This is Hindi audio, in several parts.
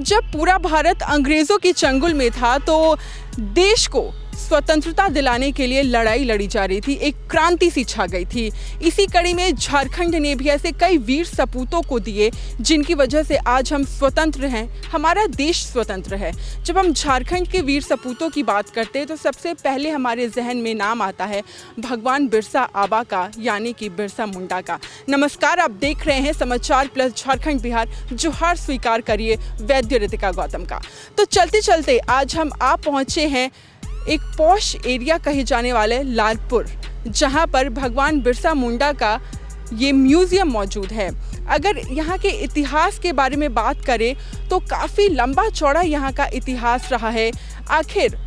जब पूरा भारत अंग्रेज़ों के चंगुल में था तो देश को स्वतंत्रता दिलाने के लिए लड़ाई लड़ी जा रही थी। एक क्रांति सी छा गई थी। इसी कड़ी में झारखंड ने भी ऐसे कई वीर सपूतों को दिए जिनकी वजह से आज हम स्वतंत्र हैं, हमारा देश स्वतंत्र है। जब हम झारखंड के वीर सपूतों की बात करते हैं तो सबसे पहले हमारे जहन में नाम आता है भगवान बिरसा आबा का, यानी कि बिरसा मुंडा का। नमस्कार, आप देख रहे हैं समाचार प्लस झारखंड बिहार। जोहार स्वीकार करिए वैद्य रितिका गौतम का। तो चलते चलते आज हम आप पहुँचे हैं एक पॉश एरिया कहे जाने वाले लालपुर, जहां पर भगवान बिरसा मुंडा का ये म्यूज़ियम मौजूद है। अगर यहाँ के इतिहास के बारे में बात करें तो काफ़ी लंबा चौड़ा यहाँ का इतिहास रहा है। आखिर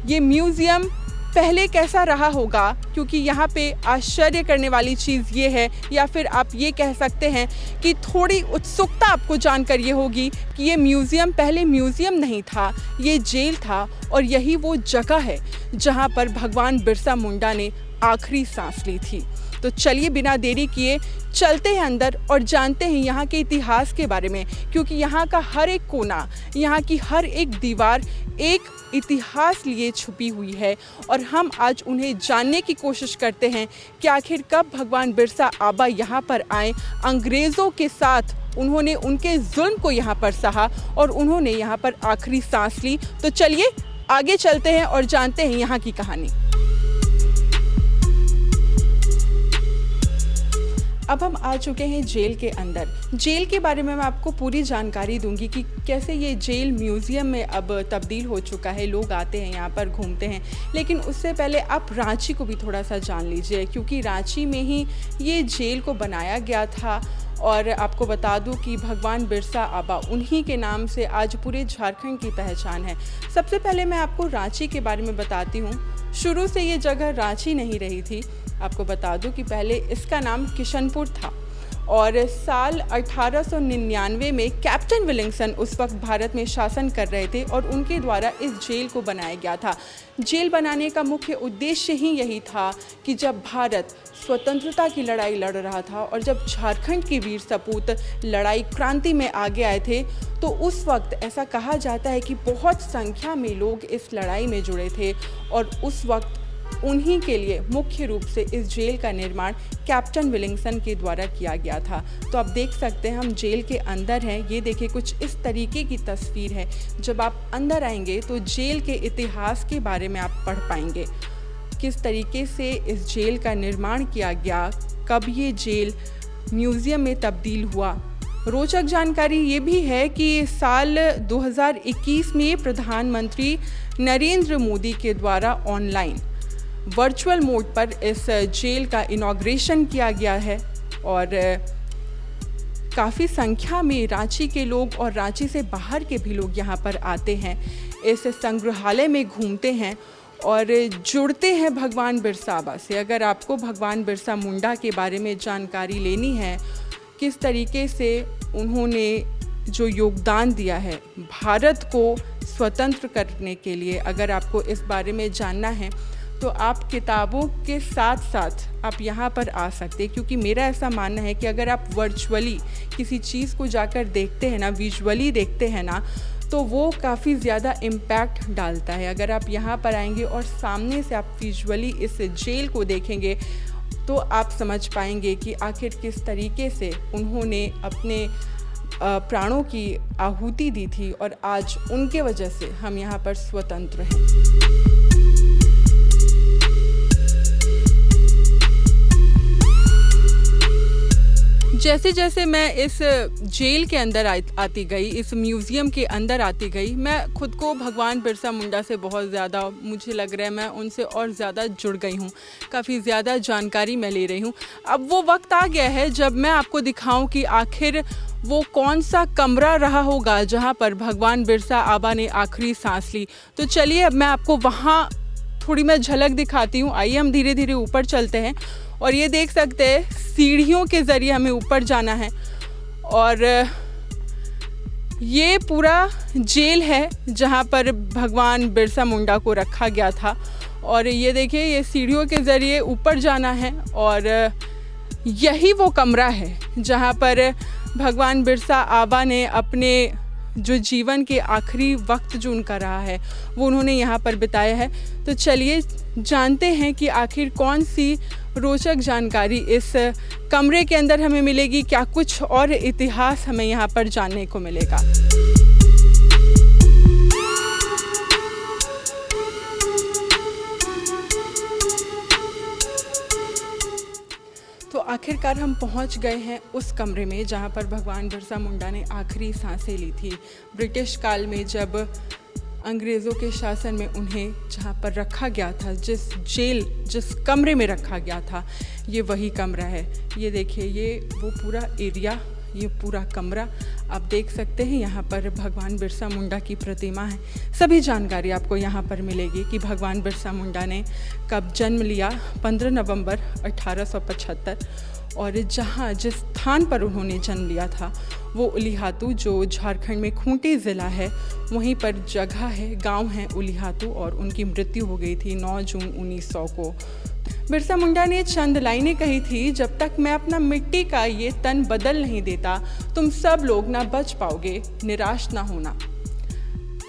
ये म्यूज़ियम पहले कैसा रहा होगा, क्योंकि यहाँ पे आश्चर्य करने वाली चीज़ ये है, या फिर आप ये कह सकते हैं कि थोड़ी उत्सुकता आपको जानकर ये होगी कि ये म्यूज़ियम पहले म्यूज़ियम नहीं था, ये जेल था। और यही वो जगह है जहाँ पर भगवान बिरसा मुंडा ने आखिरी सांस ली थी। तो चलिए बिना देरी किए चलते हैं अंदर और जानते हैं यहाँ के इतिहास के बारे में, क्योंकि यहाँ का हर एक कोना, यहाँ की हर एक दीवार एक इतिहास लिए छुपी हुई है। और हम आज उन्हें जानने की कोशिश करते हैं कि आखिर कब भगवान बिरसा आबा यहाँ पर आए, अंग्रेज़ों के साथ उन्होंने उनके जुल्म को यहाँ पर सहा और उन्होंने यहाँ पर आखिरी सांस ली। तो चलिए आगे चलते हैं और जानते हैं यहाँ की कहानी। अब हम आ चुके हैं जेल के अंदर। जेल के बारे में मैं आपको पूरी जानकारी दूंगी कि कैसे ये जेल म्यूज़ियम में अब तब्दील हो चुका है। लोग आते हैं यहाँ पर, घूमते हैं। लेकिन उससे पहले आप रांची को भी थोड़ा सा जान लीजिए, क्योंकि रांची में ही ये जेल को बनाया गया था। और आपको बता दूं कि भगवान बिरसा आबा, उन्हीं के नाम से आज पूरे झारखंड की पहचान है। सबसे पहले मैं आपको रांची के बारे में बताती हूँ। शुरू से ये जगह रांची नहीं रही थी। आपको बता दूं कि पहले इसका नाम किशनपुर था और साल 1899 में कैप्टन विलिंगसन उस वक्त भारत में शासन कर रहे थे और उनके द्वारा इस जेल को बनाया गया था। जेल बनाने का मुख्य उद्देश्य ही यही था कि जब भारत स्वतंत्रता की लड़ाई लड़ रहा था और जब झारखंड के वीर सपूत लड़ाई क्रांति में आगे आए थे, तो उस वक्त ऐसा कहा जाता है कि बहुत संख्या में लोग इस लड़ाई में जुड़े थे और उस वक्त उन्हीं के लिए मुख्य रूप से इस जेल का निर्माण कैप्टन विलिंगसन के द्वारा किया गया था। तो आप देख सकते हैं हम जेल के अंदर हैं। ये देखिए कुछ इस तरीके की तस्वीर है। जब आप अंदर आएंगे तो जेल के इतिहास के बारे में आप पढ़ पाएंगे, किस तरीके से इस जेल का निर्माण किया गया, कब ये जेल म्यूज़ियम में तब्दील हुआ। रोचक जानकारी ये भी है कि साल 2021 में प्रधानमंत्री नरेंद्र मोदी के द्वारा ऑनलाइन वर्चुअल मोड पर इस जेल का इनॉग्रेशन किया गया है और काफ़ी संख्या में रांची के लोग और रांची से बाहर के भी लोग यहाँ पर आते हैं, इस संग्रहालय में घूमते हैं और जुड़ते हैं भगवान बिरसा आबा से। अगर आपको भगवान बिरसा मुंडा के बारे में जानकारी लेनी है, किस तरीके से उन्होंने जो योगदान दिया है भारत को स्वतंत्र करने के लिए, अगर आपको इस बारे में जानना है तो आप किताबों के साथ साथ आप यहाँ पर आ सकते हैं। क्योंकि मेरा ऐसा मानना है कि अगर आप वर्चुअली किसी चीज़ को जाकर देखते हैं ना, विजुअली देखते हैं ना, तो वो काफ़ी ज़्यादा इम्पैक्ट डालता है। अगर आप यहाँ पर आएंगे और सामने से आप विजुअली इस जेल को देखेंगे तो आप समझ पाएंगे कि आखिर किस तरीके से उन्होंने अपने प्राणों की आहुति दी थी और आज उनके वजह से हम यहाँ पर स्वतंत्र हैं। जैसे जैसे मैं इस जेल के अंदर आती गई, इस म्यूज़ियम के अंदर आती गई, मैं खुद को भगवान बिरसा मुंडा से बहुत ज़्यादा, मुझे लग रहा है मैं उनसे और ज़्यादा जुड़ गई हूँ। काफ़ी ज़्यादा जानकारी मैं ले रही हूँ। अब वो वक्त आ गया है जब मैं आपको दिखाऊं कि आखिर वो कौन सा कमरा रहा होगा जहाँ पर भगवान बिरसा आबा ने आखिरी सांस ली। तो चलिए अब मैं आपको वहाँ थोड़ी मैं झलक दिखाती हूँ। आइए हम धीरे धीरे ऊपर चलते हैं और ये देख सकते हैं सीढ़ियों के ज़रिए हमें ऊपर जाना है और ये पूरा जेल है जहाँ पर भगवान बिरसा मुंडा को रखा गया था। और ये देखिए ये सीढ़ियों के ज़रिए ऊपर जाना है और यही वो कमरा है जहाँ पर भगवान बिरसा आबा ने अपने जो जीवन के आखिरी वक्त जो उनका रहा है वो उन्होंने यहाँ पर बिताया है। तो चलिए जानते हैं कि आखिर कौन सी रोचक जानकारी इस कमरे के अंदर हमें मिलेगी, क्या कुछ और इतिहास हमें यहाँ पर जानने को मिलेगा। तो आखिरकार हम पहुंच गए हैं उस कमरे में जहां पर भगवान बिरसा मुंडा ने आखिरी सांसें ली थी। ब्रिटिश काल में जब अंग्रेज़ों के शासन में उन्हें जहां पर रखा गया था, जिस कमरे में रखा गया था, ये वही कमरा है। ये देखिए, ये वो पूरा एरिया, ये पूरा कमरा आप देख सकते हैं। यहाँ पर भगवान बिरसा मुंडा की प्रतिमा है। सभी जानकारी आपको यहाँ पर मिलेगी कि भगवान बिरसा मुंडा ने कब जन्म लिया, 15 नवंबर 1875, और जिस स्थान पर उन्होंने जन्म लिया था वो उलीहातू, जो झारखंड में खूंटी ज़िला है, वहीं पर जगह है, गांव है उलीहातू, और उनकी मृत्यु हो गई थी 9 जून 1900 को। बिरसा मुंडा ने चंद लाइनें कही थी, जब तक मैं अपना मिट्टी का ये तन बदल नहीं देता, तुम सब लोग ना बच पाओगे, निराश ना होना।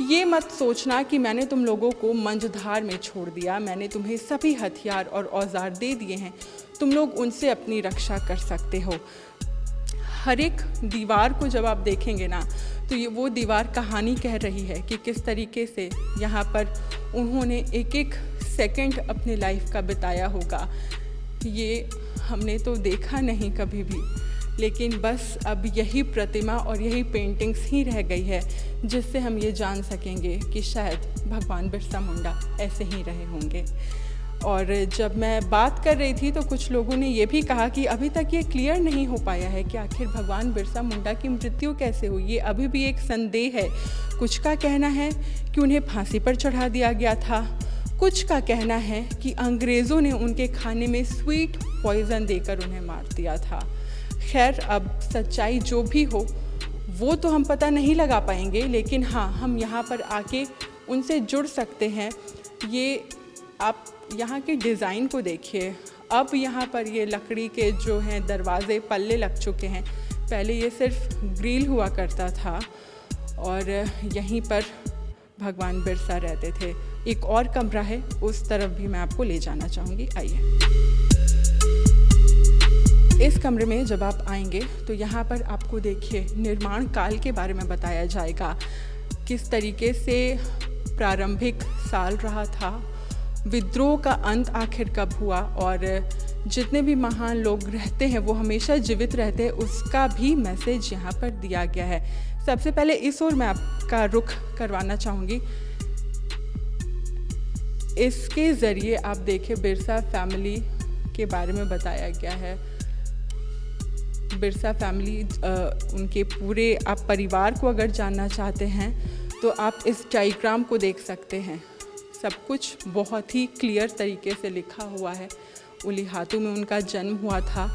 ये मत सोचना कि मैंने तुम लोगों को मंझधार में छोड़ दिया, मैंने तुम्हें सभी हथियार और औजार दे दिए हैं, तुम लोग उनसे अपनी रक्षा कर सकते हो। हर एक दीवार को जब आप देखेंगे ना, तो ये वो दीवार कहानी कह रही है कि किस तरीके से यहाँ पर उन्होंने एक एक सेकंड अपने लाइफ का बिताया होगा। ये हमने तो देखा नहीं कभी भी, लेकिन बस अब यही प्रतिमा और यही पेंटिंग्स ही रह गई है जिससे हम ये जान सकेंगे कि शायद भगवान बिरसा मुंडा ऐसे ही रहे होंगे। और जब मैं बात कर रही थी तो कुछ लोगों ने ये भी कहा कि अभी तक ये क्लियर नहीं हो पाया है कि आखिर भगवान बिरसा मुंडा की मृत्यु कैसे हुई। ये अभी भी एक संदेह है। कुछ का कहना है कि उन्हें फांसी पर चढ़ा दिया गया था, कुछ का कहना है कि अंग्रेज़ों ने उनके खाने में स्वीट पॉइज़न देकर उन्हें मार दिया था। खैर, अब सच्चाई जो भी हो वो तो हम पता नहीं लगा पाएंगे, लेकिन हाँ, हम यहाँ पर आके उनसे जुड़ सकते हैं। ये आप यहाँ के डिज़ाइन को देखिए। अब यहाँ पर ये लकड़ी के जो हैं दरवाज़े, पल्ले लग चुके हैं। पहले ये सिर्फ ग्रिल हुआ करता था और यहीं पर भगवान बिरसा रहते थे। एक और कमरा है, उस तरफ भी मैं आपको ले जाना चाहूँगी। आइए। इस कमरे में जब आप आएंगे तो यहाँ पर आपको देखिए निर्माण काल के बारे में बताया जाएगा, किस तरीके से प्रारंभिक साल रहा था, विद्रोह का अंत आखिर कब हुआ, और जितने भी महान लोग रहते हैं वो हमेशा जीवित रहते हैं, उसका भी मैसेज यहाँ पर दिया गया है। सबसे पहले इस ओर मैं आपका रुख करवाना चाहूँगी। इसके ज़रिए आप देखिए बिरसा फैमिली के बारे में बताया गया है। बिरसा फैमिली, उनके पूरे आप परिवार को अगर जानना चाहते हैं तो आप इस डायग्राम को देख सकते हैं। सब कुछ बहुत ही क्लियर तरीके से लिखा हुआ है। उलीहातू में उनका जन्म हुआ था।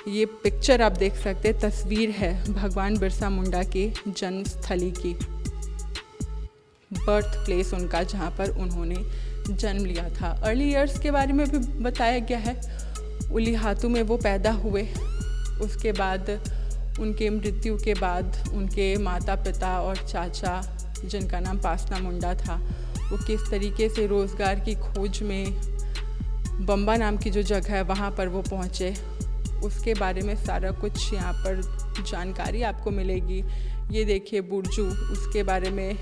ये पिक्चर आप देख सकते हैं, तस्वीर है भगवान बिरसा मुंडा के जन्म स्थली की, बर्थ प्लेस उनका, जहाँ पर उन्होंने जन्म लिया था। अर्ली ईयर्स के बारे में भी बताया गया है। उलीहातू में वो पैदा हुए, उसके बाद उनके मृत्यु के बाद उनके माता पिता और चाचा, जिनका नाम पासना मुंडा था, वो किस तरीके से रोज़गार की खोज में बम्बा नाम की जो जगह है वहाँ पर वो पहुँचे, उसके बारे में सारा कुछ यहाँ पर जानकारी आपको मिलेगी। ये देखिए बुर्जू, उसके बारे में,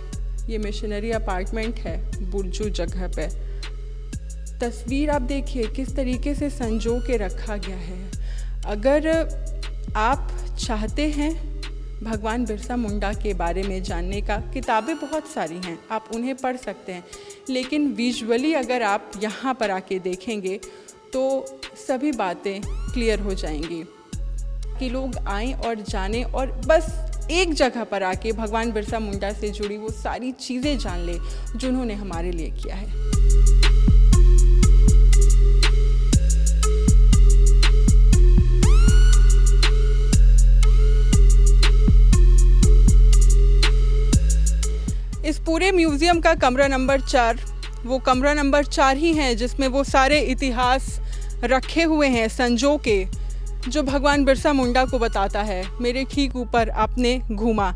ये मिशनरी अपार्टमेंट है बुर्जू जगह पे। तस्वीर आप देखिए किस तरीके से संजो के रखा गया है। अगर आप चाहते हैं भगवान बिरसा मुंडा के बारे में जानने का, किताबें बहुत सारी हैं, आप उन्हें पढ़ सकते हैं, लेकिन विजुअली अगर आप यहाँ पर आके देखेंगे तो सभी बातें क्लियर हो जाएंगी कि लोग आएं और जानें और बस एक जगह पर आके भगवान बिरसा मुंडा से जुड़ी वो सारी चीज़ें जान लें जो उन्होंने हमारे लिए किया है। इस पूरे म्यूज़ियम का कमरा नंबर 4, वो कमरा नंबर 4 ही है जिसमें वो सारे इतिहास रखे हुए हैं संजो के, जो भगवान बिरसा मुंडा को बताता है। मेरे ठीक ऊपर आपने घूमा,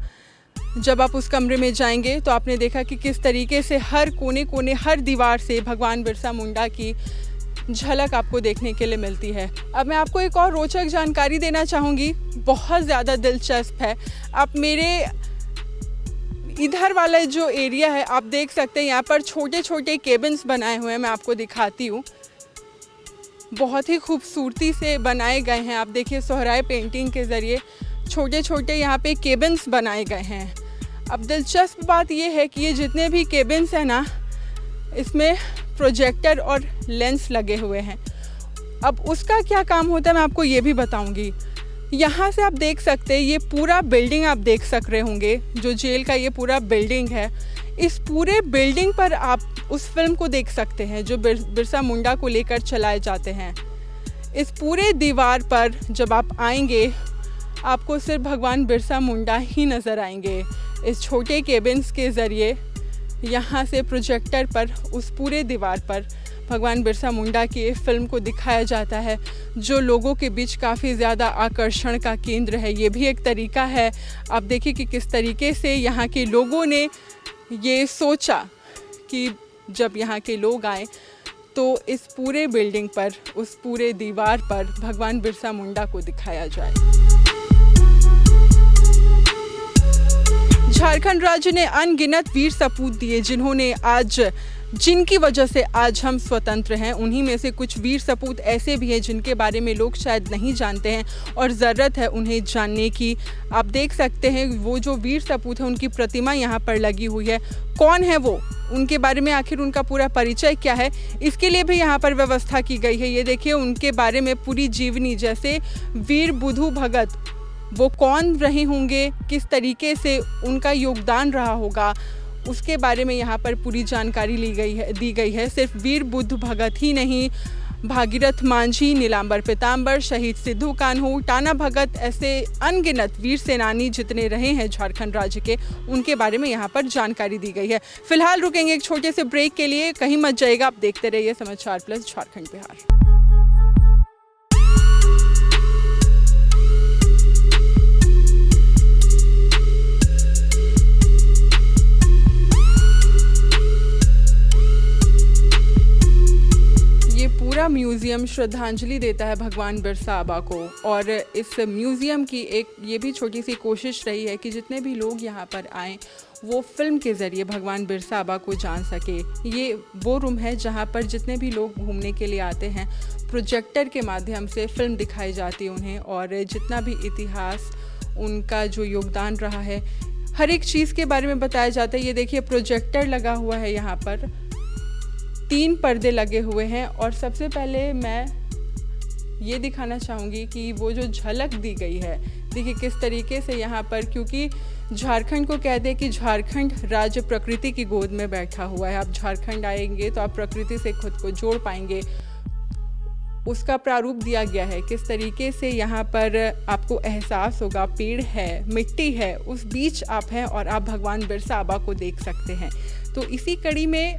जब आप उस कमरे में जाएंगे तो आपने देखा कि किस तरीके से हर कोने कोने, हर दीवार से भगवान बिरसा मुंडा की झलक आपको देखने के लिए मिलती है। अब मैं आपको एक और रोचक जानकारी देना चाहूँगी, बहुत ज़्यादा दिलचस्प है। आप मेरे इधर वाला जो एरिया है आप देख सकते हैं, यहाँ पर छोटे छोटे केबिन्स बनाए हुए हैं। मैं आपको दिखाती हूँ, बहुत ही खूबसूरती से बनाए गए हैं। आप देखिए सोहराय पेंटिंग के ज़रिए छोटे छोटे यहाँ पे केबिन्स बनाए गए हैं। अब दिलचस्प बात ये है कि ये जितने भी केबिन्स हैं ना, इसमें प्रोजेक्टर और लेंस लगे हुए हैं। अब उसका क्या काम होता है मैं आपको ये भी बताऊंगी। यहाँ से आप देख सकते हैं, ये पूरा बिल्डिंग आप देख सक रहे होंगे, जो जेल का ये पूरा बिल्डिंग है। इस पूरे बिल्डिंग पर आप उस फिल्म को देख सकते हैं जो बिरसा मुंडा को लेकर चलाए जाते हैं। इस पूरे दीवार पर जब आप आएंगे आपको सिर्फ भगवान बिरसा मुंडा ही नज़र आएंगे। इस छोटे केबिन्स के ज़रिए यहाँ से प्रोजेक्टर पर उस पूरे दीवार पर भगवान बिरसा मुंडा की फिल्म को दिखाया जाता है, जो लोगों के बीच काफ़ी ज़्यादा आकर्षण का केंद्र है। ये भी एक तरीका है। आप देखिए कि किस तरीके से यहाँ के लोगों ने ये सोचा कि जब यहाँ के लोग आए तो इस पूरे बिल्डिंग पर, उस पूरे दीवार पर भगवान बिरसा मुंडा को दिखाया जाए। झारखंड राज्य ने अनगिनत वीर सपूत दिए, जिनकी वजह से आज हम स्वतंत्र हैं। उन्हीं में से कुछ वीर सपूत ऐसे भी हैं जिनके बारे में लोग शायद नहीं जानते हैं और ज़रूरत है उन्हें जानने की। आप देख सकते हैं वो जो वीर सपूत है उनकी प्रतिमा यहाँ पर लगी हुई है। कौन है वो, उनके बारे में आखिर उनका पूरा परिचय क्या है, इसके लिए भी यहाँ पर व्यवस्था की गई है। ये देखिए उनके बारे में पूरी जीवनी, जैसे वीर बुधु भगत वो कौन रहे होंगे, किस तरीके से उनका योगदान रहा होगा, उसके बारे में यहाँ पर पूरी जानकारी दी गई है। सिर्फ वीर बुधु भगत ही नहीं, भागीरथ मांझी, नीलांबर पीताम्बर, शहीद सिद्धू कान्हू, टाना भगत, ऐसे अनगिनत वीर सेनानी जितने रहे हैं झारखंड राज्य के, उनके बारे में यहाँ पर जानकारी दी गई है। फिलहाल रुकेंगे एक छोटे से ब्रेक के लिए, कहीं मत जाइएगा, आप देखते रहिए समाचार प्लस झारखंड बिहार। पूरा म्यूज़ियम श्रद्धांजलि देता है भगवान बिरसा आबा को, और इस म्यूज़ियम की एक ये भी छोटी सी कोशिश रही है कि जितने भी लोग यहाँ पर आएँ वो फिल्म के ज़रिए भगवान बिरसा आबा को जान सके। ये वो रूम है जहाँ पर जितने भी लोग घूमने के लिए आते हैं प्रोजेक्टर के माध्यम से फिल्म दिखाई जाती है उन्हें, और जितना भी इतिहास उनका जो योगदान रहा है हर एक चीज़ के बारे में बताया जाता है। ये देखिए प्रोजेक्टर लगा हुआ है, यहाँ पर 3 पर्दे लगे हुए हैं, और सबसे पहले मैं ये दिखाना चाहूँगी कि वो जो झलक दी गई है, देखिए किस तरीके से यहाँ पर, क्योंकि झारखंड को कहते हैं कि झारखंड राज्य प्रकृति की गोद में बैठा हुआ है। आप झारखंड आएंगे तो आप प्रकृति से खुद को जोड़ पाएंगे, उसका प्रारूप दिया गया है। किस तरीके से यहाँ पर आपको एहसास होगा, पेड़ है, मिट्टी है, उस बीच आप हैं और आप भगवान बिरसा आबा को देख सकते हैं। तो इसी कड़ी में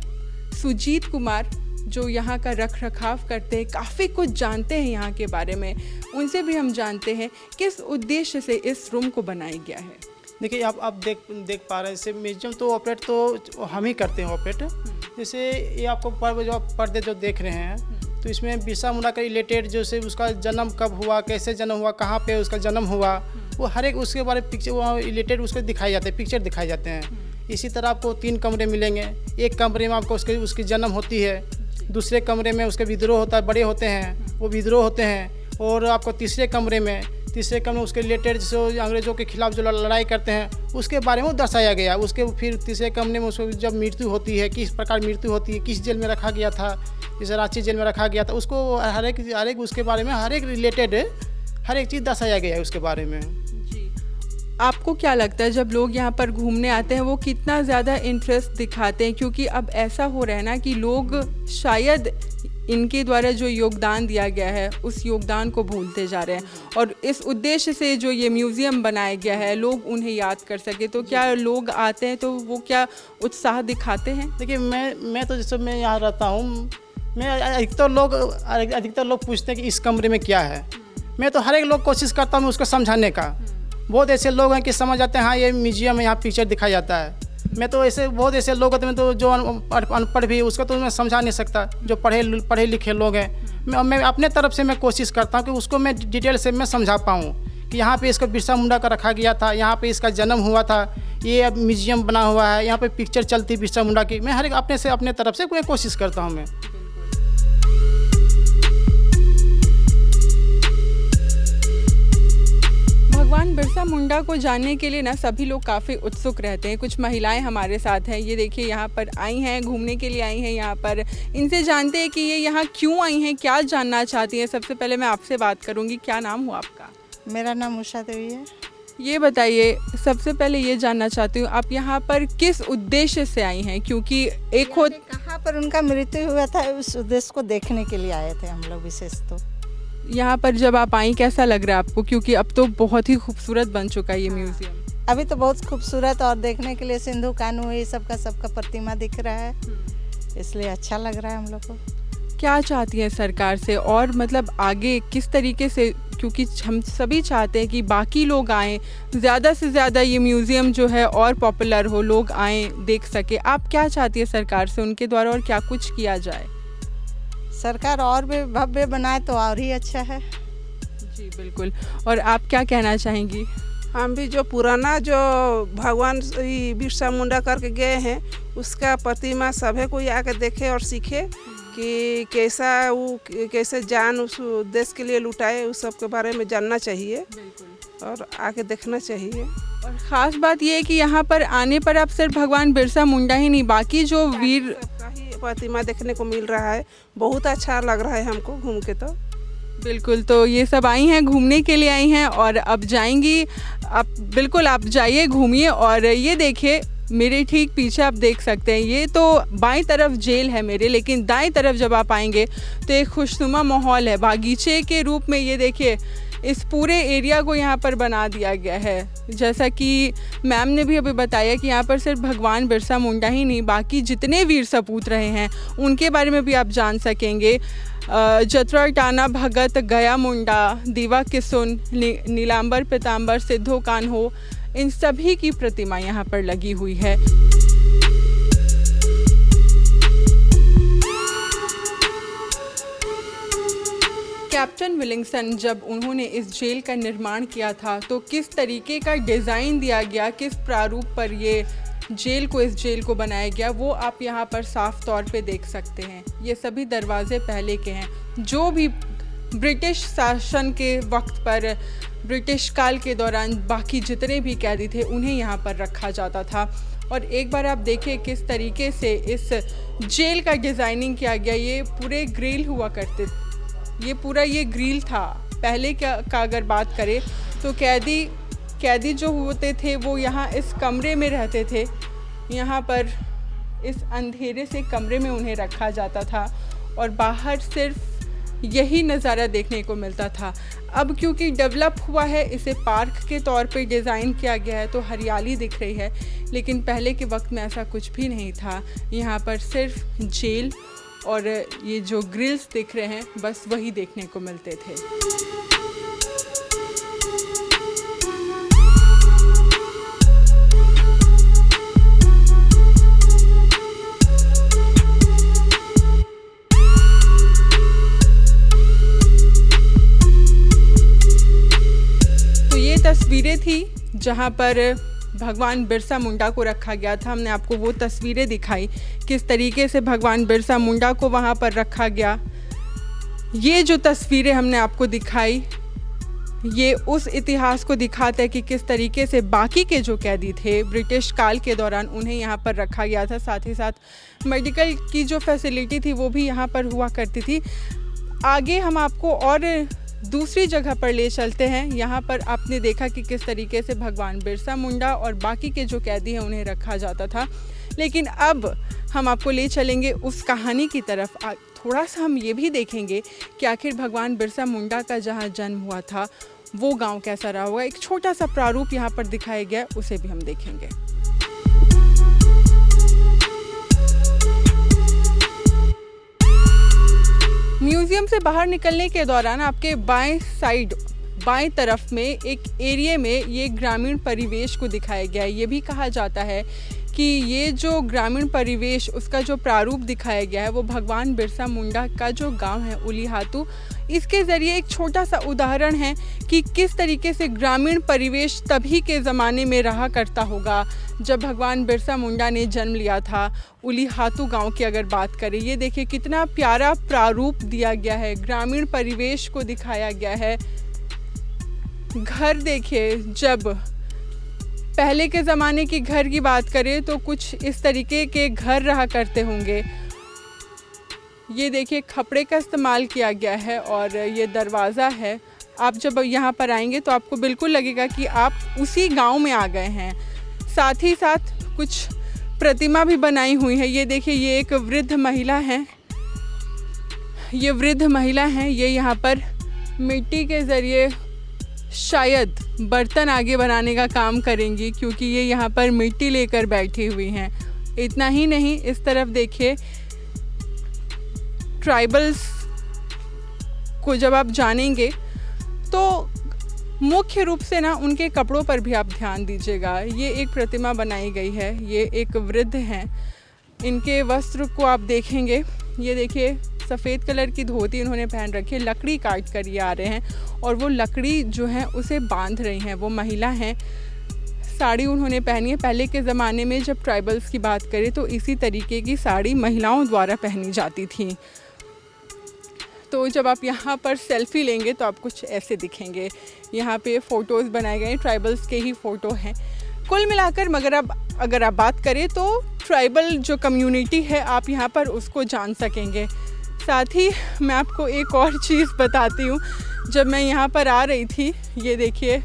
सुजीत कुमार जो यहाँ का रख रखाव करते हैं, काफ़ी कुछ जानते हैं यहाँ के बारे में, उनसे भी हम जानते हैं किस उद्देश्य से इस रूम को बनाया गया है। देखिए आप देख पा रहे हैं, जैसे म्यूजियम तो ऑपरेट तो हम ही करते हैं ऑपरेट। जैसे ये आपको पर्दे जो देख रहे हैं, तो इसमें बिरसा मुंडा का रिलेटेड जैसे उसका जन्म कब हुआ, कैसे जन्म हुआ, कहाँ पे उसका जन्म हुआ, वो हर एक उसके बारे में पिक्चर वहाँ रिलेटेड उसको दिखाए जाते हैं, पिक्चर दिखाए जाते हैं। इसी तरह आपको 3 कमरे मिलेंगे। एक कमरे में आपको उसकी जन्म होती है, दूसरे कमरे में उसके विद्रोह होता है, बड़े होते हैं वो विद्रोह होते हैं, और आपको तीसरे कमरे में उसके रिलेटेड जो अंग्रेज़ों के खिलाफ जो लड़ाई करते हैं उसके बारे में दर्शाया गया। उसके फिर तीसरे कमरे में उसको जब मृत्यु होती है, किस प्रकार मृत्यु होती है, किस जेल में रखा गया था, जैसे रांची जेल में रखा गया था, उसको हर एक उसके बारे में हर एक रिलेटेड हर एक चीज़ दर्शाया गया है उसके बारे में। आपको क्या लगता है जब लोग यहाँ पर घूमने आते हैं वो कितना ज़्यादा इंटरेस्ट दिखाते हैं? क्योंकि अब ऐसा हो रहा है ना कि लोग शायद इनके द्वारा जो योगदान दिया गया है उस योगदान को भूलते जा रहे हैं, और इस उद्देश्य से जो ये म्यूज़ियम बनाया गया है लोग उन्हें याद कर सके। तो क्या लोग आते हैं तो वो क्या उत्साह दिखाते हैं? देखिए मैं तो जैसे मैं यहाँ रहता हूँ, मैं अधिकतर लोग पूछते हैं कि इस कमरे में क्या है। मैं तो हर एक लोग कोशिश करता हूँ उसको समझाने का, बहुत ऐसे लोग हैं कि समझ जाते हैं हाँ ये म्यूजियम है, यहाँ पिक्चर दिखाया जाता है। मैं तो ऐसे बहुत ऐसे लोग होते हैं तो जो अनपढ़ भी उसको तो मैं समझा नहीं सकता, जो पढ़े लिखे लोग हैं। मैं अपने तरफ से मैं कोशिश करता हूँ कि उसको मैं डिटेल से मैं समझा पाऊँ कि यहाँ पे इसका बिरसा मुंडा का रखा गया था, यहाँ पे इसका जन्म हुआ था, ये अब म्यूजियम बना हुआ है, यहाँ पे पिक्चर चलती बिरसा मुंडा की। मैं हर एक अपने तरफ से कोई कोशिश करता हूँ मैं। भगवान बिरसा मुंडा को जानने के लिए ना सभी लोग काफ़ी उत्सुक रहते हैं। कुछ महिलाएं हमारे साथ हैं, ये देखिए यहाँ पर आई हैं, घूमने के लिए आई हैं यहाँ पर। इनसे जानते हैं कि ये यहाँ क्यों आई हैं, क्या जानना चाहती हैं। सबसे पहले मैं आपसे बात करूँगी, क्या नाम हुआ आपका? मेरा नाम उषा देवी है। ये बताइए, सबसे पहले ये जानना चाहती हूँ आप यहाँ पर किस उद्देश्य से आई हैं, क्योंकि एक हो कहाँ पर उनका मृत्यु हुआ था उस उद्देश्य को देखने के लिए आए थे हम लोग विशेष। तो यहाँ पर जब आप आई कैसा लग रहा है आपको, क्योंकि अब तो बहुत ही खूबसूरत बन चुका है ये म्यूजियम? अभी तो बहुत खूबसूरत और देखने के लिए सिंधु कान्हू ये सबका प्रतिमा दिख रहा है, इसलिए अच्छा लग रहा है हम लोग को। क्या चाहती हैं सरकार से, और मतलब आगे किस तरीके से, क्योंकि हम सभी चाहते हैं कि बाकी लोग आएँ, ज़्यादा से ज़्यादा ये म्यूज़ियम जो है और पॉपुलर हो, लोग आएँ देख सके। आप क्या चाहती है सरकार से, उनके द्वारा और क्या कुछ किया जाए? सरकार और भी भव्य बनाए तो और ही अच्छा है। जी बिल्कुल। और आप क्या कहना चाहेंगी? हम भी जो पुराना जो भगवान बिरसा मुंडा करके गए हैं उसका प्रतिमा सभी कोई आके देखे और सीखे कि कैसे जान उस देश के लिए लुटाए, उस सब के बारे में जानना चाहिए और आके देखना चाहिए। और ख़ास बात ये है कि यहाँ पर आने पर आप सिर्फ भगवान बिरसा मुंडा ही नहीं, बाकी जो वीर सबका ही प्रतिमा देखने को मिल रहा है। बहुत अच्छा लग रहा है हमको घूम के। तो बिल्कुल, तो ये सब आई हैं, घूमने के लिए आई हैं और अब जाएंगी। आप बिल्कुल आप जाइए, घूमिए। और ये देखिए मेरे ठीक पीछे आप देख सकते हैं, ये तो बाईं तरफ जेल है मेरे, लेकिन दाईं तरफ जब आप आएंगे तो एक खुशनुमा माहौल है, बागीचे के रूप में। ये देखिए इस पूरे एरिया को यहाँ पर बना दिया गया है। जैसा कि मैम ने भी अभी बताया कि यहाँ पर सिर्फ भगवान बिरसा मुंडा ही नहीं, बाकी जितने वीर सपूत रहे हैं उनके बारे में भी आप जान सकेंगे। जत्रा टाना भगत, गया मुंडा, दीवा किसुन, नीलांबर पीताम्बर, सिद्धो कान्हो, इन सभी की प्रतिमा यहाँ पर लगी हुई है। कैप्टन विलिंगसन जब उन्होंने इस जेल का निर्माण किया था तो किस तरीके का डिज़ाइन दिया गया, किस प्रारूप पर ये इस जेल को बनाया गया, वो आप यहाँ पर साफ तौर पे देख सकते हैं। ये सभी दरवाजे पहले के हैं, जो भी ब्रिटिश शासन के वक्त पर, ब्रिटिश काल के दौरान बाकी जितने भी कैदी थे उन्हें यहाँ पर रखा जाता था। और एक बार आप देखिए किस तरीके से इस जेल का डिज़ाइनिंग किया गया। ये पूरे ग्रिल हुआ करते, ये पूरा ये ग्रिल था। पहले का अगर बात करें तो कैदी जो होते थे वो यहाँ इस कमरे में रहते थे, यहाँ पर इस अंधेरे से कमरे में उन्हें रखा जाता था और बाहर सिर्फ यही नज़ारा देखने को मिलता था। अब क्योंकि डेवलप हुआ है, इसे पार्क के तौर पे डिज़ाइन किया गया है तो हरियाली दिख रही है, लेकिन पहले के वक्त में ऐसा कुछ भी नहीं था। यहाँ पर सिर्फ जेल और ये जो ग्रिल्स दिख रहे हैं बस वही देखने को मिलते थे। तस्वीरें थी जहां पर भगवान बिरसा मुंडा को रखा गया था। हमने आपको वो तस्वीरें दिखाई किस तरीके से भगवान बिरसा मुंडा को वहां पर रखा गया। ये जो तस्वीरें हमने आपको दिखाई ये उस इतिहास को दिखाता है कि किस तरीके से बाकी के जो कैदी थे ब्रिटिश काल के दौरान उन्हें यहाँ पर रखा गया था। साथ ही साथ मेडिकल की जो फैसिलिटी थी वो भी यहाँ पर हुआ करती थी। आगे हम आपको और दूसरी जगह पर ले चलते हैं। यहाँ पर आपने देखा कि किस तरीके से भगवान बिरसा मुंडा और बाकी के जो कैदी हैं उन्हें रखा जाता था, लेकिन अब हम आपको ले चलेंगे उस कहानी की तरफ। थोड़ा सा हम ये भी देखेंगे कि आखिर भगवान बिरसा मुंडा का जहाँ जन्म हुआ था वो गांव कैसा रहा होगा। एक छोटा सा प्रारूप यहाँ पर दिखाया गया, उसे भी हम देखेंगे। म्यूज़ियम से बाहर निकलने के दौरान आपके बाएं साइड बाएं तरफ में एक एरिया में ये ग्रामीण परिवेश को दिखाया गया है। ये भी कहा जाता है कि ये जो ग्रामीण परिवेश उसका जो प्रारूप दिखाया गया है वो भगवान बिरसा मुंडा का जो गांव है उलीहातू, इसके ज़रिए एक छोटा सा उदाहरण है कि किस तरीके से ग्रामीण परिवेश तभी के ज़माने में रहा करता होगा जब भगवान बिरसा मुंडा ने जन्म लिया था। उलीहातू गांव की अगर बात करें, ये देखिए कितना प्यारा प्रारूप दिया गया है, ग्रामीण परिवेश को दिखाया गया है। घर देखिए, जब पहले के ज़माने की घर की बात करें तो कुछ इस तरीके के घर रहा करते होंगे। ये देखिए खपड़े का इस्तेमाल किया गया है और ये दरवाज़ा है। आप जब यहाँ पर आएंगे तो आपको बिल्कुल लगेगा कि आप उसी गांव में आ गए हैं। साथ ही साथ कुछ प्रतिमा भी बनाई हुई है। ये देखिए ये एक वृद्ध महिला है, ये वृद्ध महिला हैं, ये यहाँ पर मिट्टी के ज़रिए शायद बर्तन आगे बनाने का काम करेंगी क्योंकि ये यहाँ पर मिट्टी लेकर बैठी हुई हैं। इतना ही नहीं, इस तरफ देखिए ट्राइबल्स को जब आप जानेंगे तो मुख्य रूप से ना उनके कपड़ों पर भी आप ध्यान दीजिएगा। ये एक प्रतिमा बनाई गई है, ये एक वृद्ध हैं, इनके वस्त्र को आप देखेंगे, ये देखिए सफ़ेद कलर की धोती उन्होंने पहन रखी है, लकड़ी काट कर ये आ रहे हैं और वो लकड़ी जो है उसे बांध रही हैं। वो महिला हैं, साड़ी उन्होंने पहनी है। पहले के ज़माने में जब ट्राइबल्स की बात करें तो इसी तरीके की साड़ी महिलाओं द्वारा पहनी जाती थी। तो जब आप यहाँ पर सेल्फ़ी लेंगे तो आप कुछ ऐसे दिखेंगे। यहाँ पे फ़ोटोज़ बनाए गए हैं, ट्राइबल्स के ही फ़ोटो हैं। कुल मिलाकर मगर अगर आप बात करें तो ट्राइबल जो कम्युनिटी है आप यहाँ पर उसको जान सकेंगे। साथ ही मैं आपको एक और चीज़ बताती हूँ, जब मैं यहाँ पर आ रही थी, ये देखिए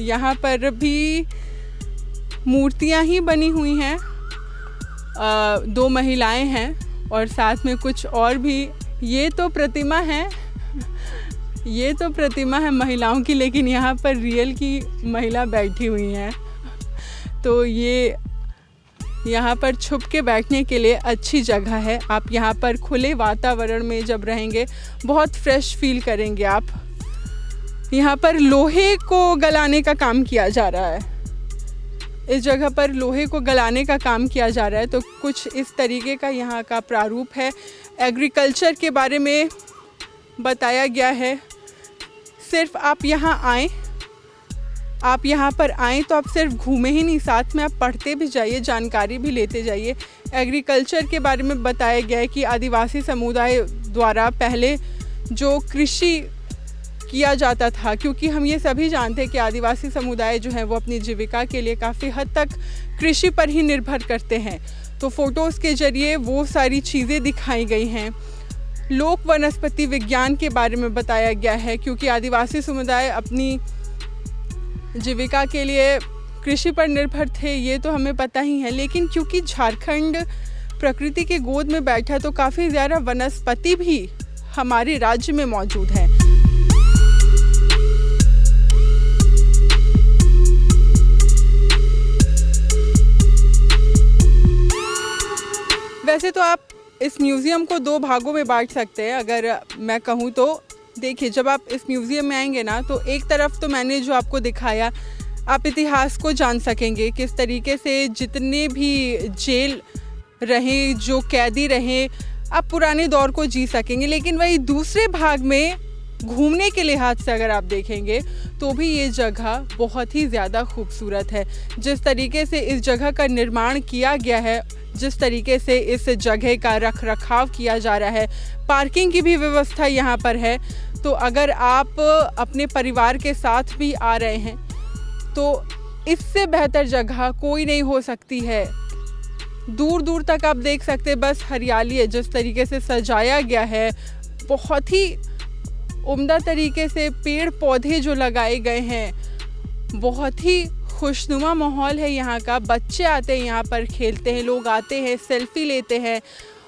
यहाँ पर भी मूर्तियाँ ही बनी हुई हैं, 2 महिलाएं हैं और साथ में कुछ और भी। ये तो प्रतिमा है, ये तो प्रतिमा है महिलाओं की, लेकिन यहाँ पर रियल की महिला बैठी हुई हैं। तो ये यहाँ पर छुप के बैठने के लिए अच्छी जगह है। आप यहाँ पर खुले वातावरण में जब रहेंगे बहुत फ्रेश फील करेंगे आप। यहाँ पर लोहे को गलाने का काम किया जा रहा है, इस जगह पर लोहे को गलाने का काम किया जा रहा है। तो कुछ इस तरीके का यहाँ का प्रारूप है। एग्रीकल्चर के बारे में बताया गया है। सिर्फ आप यहाँ आएँ, आप यहाँ पर आएँ तो आप सिर्फ घूमे ही नहीं, साथ में आप पढ़ते भी जाइए, जानकारी भी लेते जाइए। एग्रीकल्चर के बारे में बताया गया है कि आदिवासी समुदाय द्वारा पहले जो कृषि किया जाता था, क्योंकि हम ये सभी जानते हैं कि आदिवासी समुदाय जो है वो अपनी जीविका के लिए काफ़ी हद तक कृषि पर ही निर्भर करते हैं। तो फ़ोटोज़ के ज़रिए वो सारी चीज़ें दिखाई गई हैं। लोक वनस्पति विज्ञान के बारे में बताया गया है, क्योंकि आदिवासी समुदाय अपनी जीविका के लिए कृषि पर निर्भर थे, ये तो हमें पता ही है। लेकिन क्योंकि झारखंड प्रकृति के गोद में बैठा है तो काफ़ी ज़्यादा वनस्पति भी हमारे राज्य में मौजूद है। वैसे तो आप इस म्यूज़ियम को 2 भागों में बांट सकते हैं अगर मैं कहूँ तो। देखिए जब आप इस म्यूज़ियम में आएंगे ना तो एक तरफ तो मैंने जो आपको दिखाया, आप इतिहास को जान सकेंगे, किस तरीके से जितने भी जेल रहे, जो कैदी रहे, आप पुराने दौर को जी सकेंगे। लेकिन वही दूसरे भाग में घूमने के लिहाज से अगर आप देखेंगे तो भी ये जगह बहुत ही ज़्यादा खूबसूरत है। जिस तरीके से इस जगह का निर्माण किया गया है, जिस तरीके से इस जगह का रख रखाव किया जा रहा है, पार्किंग की भी व्यवस्था यहाँ पर है। तो अगर आप अपने परिवार के साथ भी आ रहे हैं तो इससे बेहतर जगह कोई नहीं हो सकती है। दूर दूर तक आप देख सकते हैं बस हरियाली है। जिस तरीके से सजाया गया है, बहुत ही उम्दा तरीके से पेड़ पौधे जो लगाए गए हैं, बहुत ही खुशनुमा माहौल है यहाँ का। बच्चे आते हैं यहाँ पर, खेलते हैं, लोग आते हैं, सेल्फी लेते हैं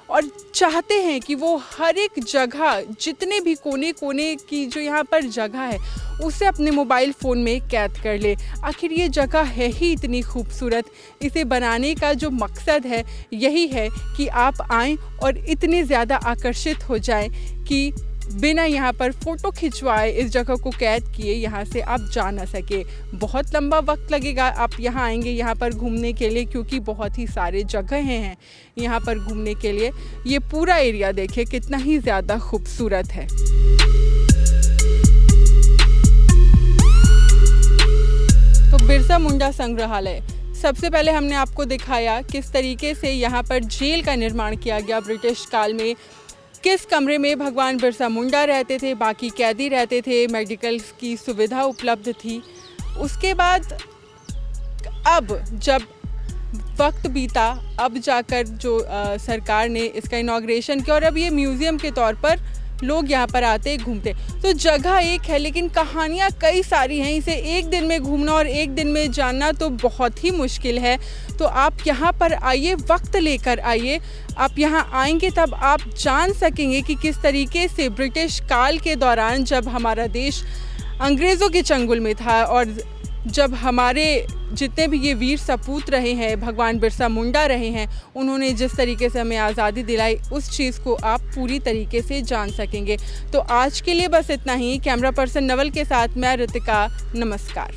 और चाहते हैं कि वो हर एक जगह, जितने भी कोने कोने की जो यहाँ पर जगह है, उसे अपने मोबाइल फ़ोन में कैद कर ले। आखिर ये जगह है ही इतनी खूबसूरत। इसे बनाने का जो मकसद है यही है कि आप आएँ और इतने ज़्यादा आकर्षित हो जाएं कि बिना यहाँ पर फ़ोटो खिंचवाए इस जगह को कैद किए यहाँ से आप जा ना सके। बहुत लंबा वक्त लगेगा आप यहाँ आएंगे यहाँ पर घूमने के लिए, क्योंकि बहुत ही सारे जगहें हैं यहाँ पर घूमने के लिए। ये पूरा एरिया देखिए कितना ही ज़्यादा खूबसूरत है। तो बिरसा मुंडा संग्रहालय, सबसे पहले हमने आपको दिखाया किस तरीके से यहाँ पर जेल का निर्माण किया गया ब्रिटिश काल में, किस कमरे में भगवान बिरसा मुंडा रहते थे, बाकी कैदी रहते थे, मेडिकल की सुविधा उपलब्ध थी। उसके बाद अब जब वक्त बीता, अब जाकर जो सरकार ने इसका इनॉग्रेशन किया और अब ये म्यूज़ियम के तौर पर लोग यहाँ पर आते घूमते। तो जगह एक है लेकिन कहानियाँ कई सारी हैं। इसे एक दिन में घूमना और एक दिन में जानना तो बहुत ही मुश्किल है। तो आप यहाँ पर आइए, वक्त लेकर आइए। आप यहाँ आएंगे तब आप जान सकेंगे कि किस तरीके से ब्रिटिश काल के दौरान, जब हमारा देश अंग्रेज़ों के चंगुल में था और जब हमारे जितने भी ये वीर सपूत रहे हैं, भगवान बिरसा मुंडा रहे हैं, उन्होंने जिस तरीके से हमें आज़ादी दिलाई, उस चीज़ को आप पूरी तरीके से जान सकेंगे। तो आज के लिए बस इतना ही। कैमरा पर्सन नवल के साथ मैं ऋतिका, नमस्कार।